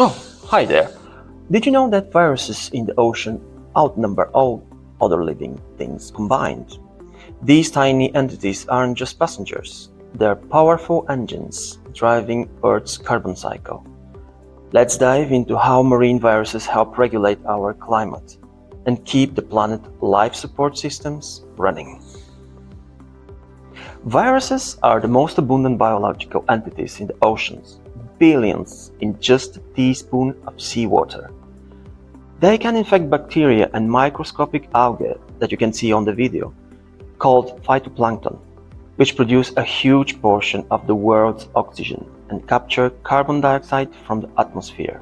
Oh, hi there. Did you know that viruses in the ocean outnumber all other living things combined? These tiny entities aren't just passengers, they're powerful engines driving Earth's carbon cycle. Let's dive into how marine viruses help regulate our climate and keep the planet's life support systems running. Viruses are the most abundant biological entities in the oceans, billions in just a teaspoon of seawater. They can infect bacteria and microscopic algae that you can see on the video, called phytoplankton, which produce a huge portion of the world's oxygen and capture carbon dioxide from the atmosphere.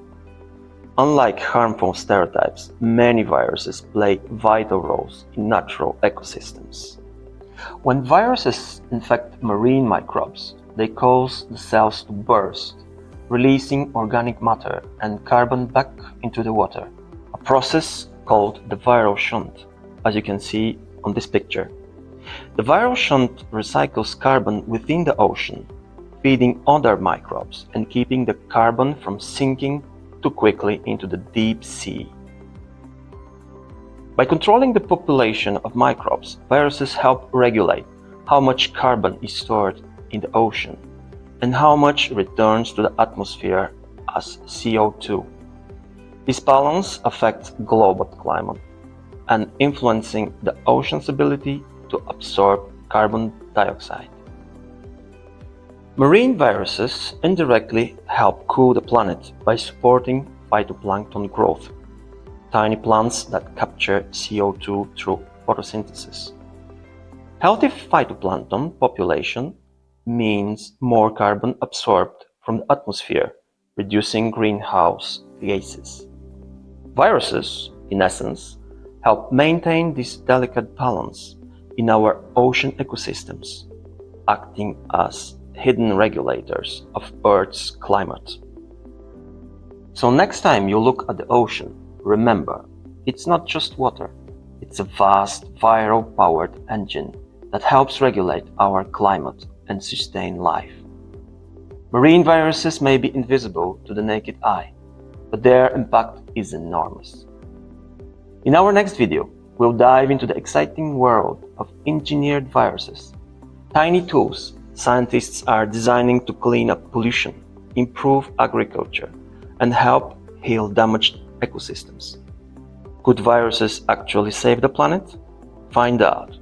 Unlike harmful stereotypes, many viruses play vital roles in natural ecosystems. When viruses infect marine microbes, they cause the cells to burst, releasing organic matter and carbon back into the water, a process called the viral shunt, as you can see on this picture. The viral shunt recycles carbon within the ocean, feeding other microbes and keeping the carbon from sinking too quickly into the deep sea. By controlling the population of microbes, viruses help regulate how much carbon is stored in the ocean and how much returns to the atmosphere as CO2. This balance affects global climate and influencing the ocean's ability to absorb carbon dioxide. Marine viruses indirectly help cool the planet by supporting phytoplankton growth, tiny plants that capture CO2 through photosynthesis. Healthy phytoplankton population means more carbon absorbed from the atmosphere, reducing greenhouse gases. Viruses, in essence, help maintain this delicate balance in our ocean ecosystems, acting as hidden regulators of Earth's climate. So next time you look at the ocean, remember, it's not just water, it's a vast viral-powered engine that helps regulate our climate and sustain life. Marine viruses may be invisible to the naked eye, but their impact is enormous. In our next video, we'll dive into the exciting world of engineered viruses, tiny tools scientists are designing to clean up pollution, improve agriculture, and help heal damaged ecosystems. Could viruses actually save the planet? Find out